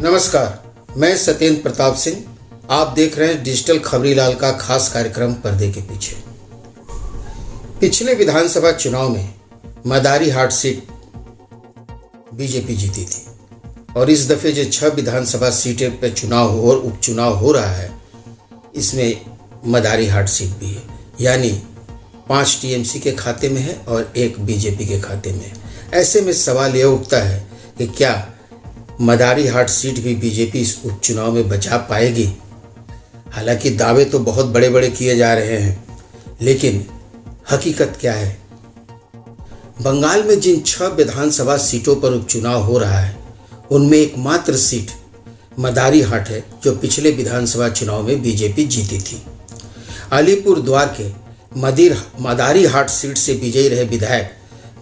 नमस्कार, मैं सत्येंद्र प्रताप सिंह। आप देख रहे हैं डिजिटल खबरीलाल का खास कार्यक्रम पर्दे के पीछे। पिछले विधानसभा चुनाव में मदारी हाट सीट बीजेपी जीती थी और इस दफे जो 6 विधानसभा सीटें पे चुनाव और उपचुनाव हो रहा है, इसमें मदारी हाट सीट भी है, यानी 5 टीएमसी के खाते में है और 1 बीजेपी के खाते में है। ऐसे में सवाल यह उठता है कि क्या मदारी हाट सीट भी बीजेपी इस उपचुनाव में बचा पाएगी? हालांकि दावे तो बहुत बड़े बड़े किए जा रहे हैं, लेकिन हकीकत क्या है? बंगाल में जिन 6 विधानसभा सीटों पर उपचुनाव हो रहा है, उनमें एकमात्र सीट मदारी हाट है जो पिछले विधानसभा चुनाव में बीजेपी जीती थी। अलीपुर द्वार के मदारी हाट सीट से विजयी रहे विधायक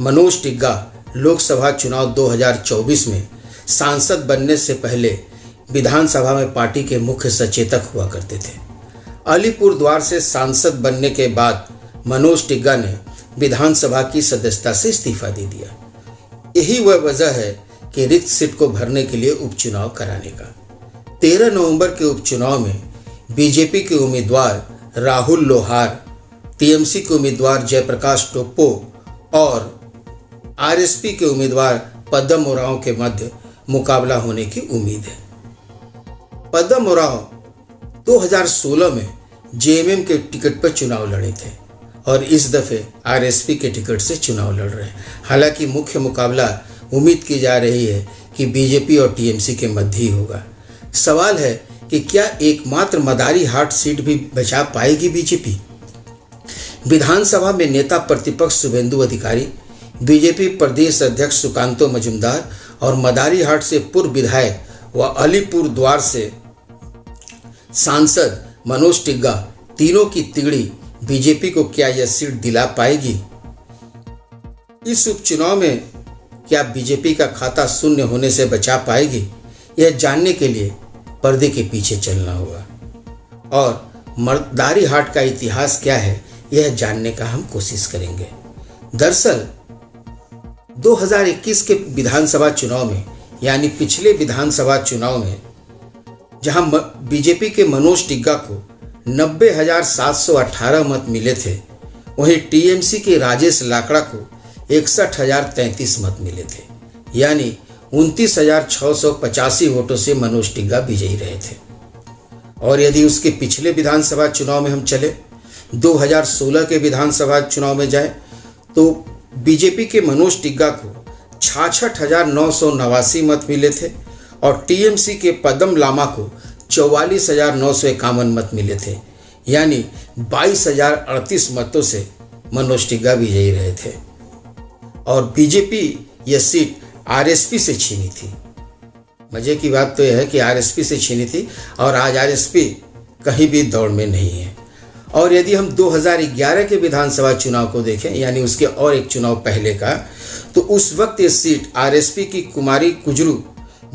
मनोज टिग्गा लोकसभा चुनाव 2024 में सांसद बनने से पहले विधानसभा में पार्टी के मुख्य सचेतक हुआ करते थे। अलीपुर द्वार से सांसद बनने के बाद मनोज टिग्गा ने विधानसभा की सदस्यता से इस्तीफा दे दिया। यही वह वजह है कि रिक्त सीट को भरने के लिए उपचुनाव कराने का। 13 नवंबर के उपचुनाव में बीजेपी के उम्मीदवार राहुल लोहार, टीएमसी के उम्मीदवार जयप्रकाश टोप्पो और आरएसपी के उम्मीदवार पद्म उरांव के मध्य मुकाबला होने की उम्मीद है। पद्म उरांव 2016 में जेएमएम के टिकट पर चुनाव लड़े थे और इस दफे आरएसपी के टिकट से चुनाव लड़ रहे हैं। हालांकि मुख्य मुकाबला उम्मीद की जा रही है कि बीजेपी और टीएमसी के मध्य ही होगा। सवाल है कि क्या एकमात्र मदारी हाट सीट भी बचा पाएगी बीजेपी? विधानसभा में नेता प्रतिपक्ष शुभेंदु अधिकारी, बीजेपी प्रदेश अध्यक्ष सुकांतो मजूमदार और मदारी हाट से पूर्व विधायक व अलीपुर द्वार से सांसद मनोज टिग्गा, तीनों की तिगड़ी बीजेपी को क्या यह सीट दिला पाएगी? इस उपचुनाव में क्या बीजेपी का खाता शून्य होने से बचा पाएगी? यह जानने के लिए पर्दे के पीछे चलना होगा और मदारी हाट का इतिहास क्या है, यह जानने का हम कोशिश करेंगे। दरअसल 2021 के विधानसभा चुनाव में, यानी पिछले विधानसभा चुनाव में, जहां बीजेपी के मनोज टिग्गा को 90,718 मत मिले थे, वहीं टीएमसी के राजेश लाकड़ा को 61,033 मत मिले थे, यानी 29,685 वोटों से मनोज टिग्गा विजयी रहे थे। और यदि उसके पिछले विधानसभा चुनाव में हम चले, 2016 के विधानसभा चुनाव में जाए, तो बीजेपी के मनोज टिग्गा को 66,989 मत मिले थे और टीएमसी के पद्म लामा को 44,951 मत मिले थे, यानी 22,038 मतों से मनोज टिग्गा विजयी रहे थे। और बीजेपी यह सीट आरएसपी से छीनी थी। मजे की बात तो यह है कि आरएसपी से छीनी थी और आज आरएसपी कहीं भी दौड़ में नहीं है। और यदि हम 2011 के विधानसभा चुनाव को देखें, यानी उसके और एक चुनाव पहले का, तो उस वक्त ये सीट आरएसपी की कुमारी कुजरू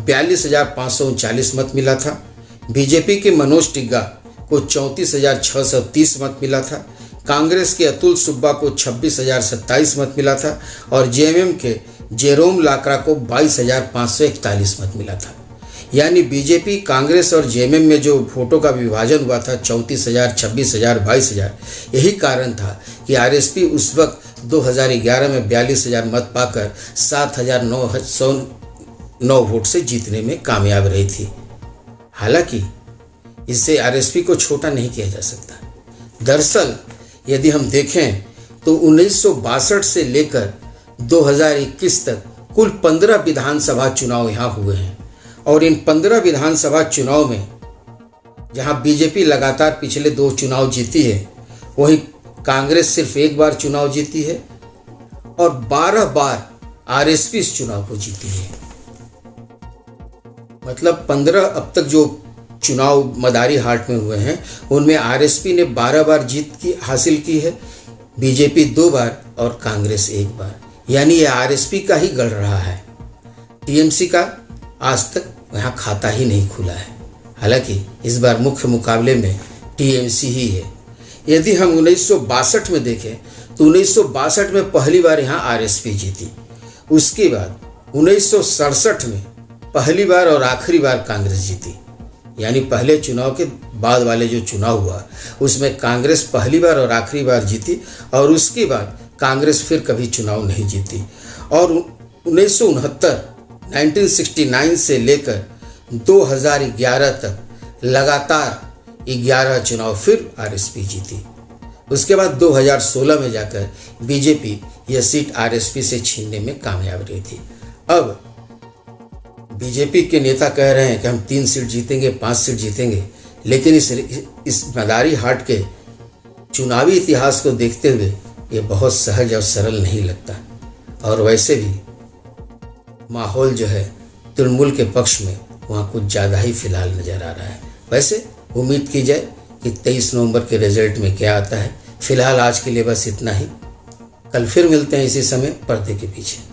42,539 मत मिला था, बीजेपी के मनोज टिग्गा को 34,630 मत मिला था, कांग्रेस के अतुल सुब्बा को 26,027 मत मिला था और जेएमएम के जेरोम लाकड़ा को 22,541 मत मिला था। यानी बीजेपी, कांग्रेस और जेएमएम में जो वोटों का विभाजन हुआ था 34,000, 26,000, 22,000, यही कारण था कि आरएसपी उस वक्त 2011 में 42,000 मत पाकर 7,909 वोट से जीतने में कामयाब रही थी। हालांकि इससे आरएसपी को छोटा नहीं किया जा सकता। दरअसल यदि हम देखें तो 1962 से लेकर 2021 तक कुल 15 विधानसभा चुनाव यहाँ हुए हैं और इन 15 विधानसभा चुनाव में जहां बीजेपी लगातार पिछले 2 चुनाव जीती है, वहीं कांग्रेस सिर्फ 1 बार चुनाव जीती है और 12 बार आरएसपी इस चुनाव को जीती है। मतलब 15 अब तक जो चुनाव मदारी हाट में हुए हैं, उनमें आरएसपी ने 12 बार जीत हासिल की है, बीजेपी 2 बार और कांग्रेस 1 बार। यानी यह आरएसपी का ही गढ़ रहा है। टीएमसी का आज तक यहाँ खाता ही नहीं खुला है। हालांकि इस बार मुख्य मुकाबले में टीएमसी ही है। यदि हम 1962 में देखें तो 1962 में पहली बार यहाँ आरएसपी जीती। उसके बाद 1967 में पहली बार और आखिरी बार कांग्रेस जीती। यानी पहले चुनाव के बाद वाले जो चुनाव हुआ उसमें कांग्रेस पहली बार और आखिरी बार जीती और उसके बाद कांग्रेस फिर कभी चुनाव नहीं जीती। और 1969 से लेकर 2011 तक लगातार 11 चुनाव फिर आरएसपी जीती। उसके बाद 2016 में जाकर बीजेपी यह सीट आरएसपी से छीनने में कामयाब रही थी। अब बीजेपी के नेता कह रहे हैं कि हम 3 सीट जीतेंगे, 5 सीट जीतेंगे, लेकिन इस मदारी हाट के चुनावी इतिहास को देखते हुए ये बहुत सहज और सरल नहीं लगता। और वैसे भी माहौल जो है तृणमूल के पक्ष में वहाँ कुछ ज़्यादा ही फिलहाल नज़र आ रहा है। वैसे उम्मीद की जाए कि 23 नवंबर के रिजल्ट में क्या आता है। फिलहाल आज के लिए बस इतना ही। कल फिर मिलते हैं इसी समय पर्दे के पीछे।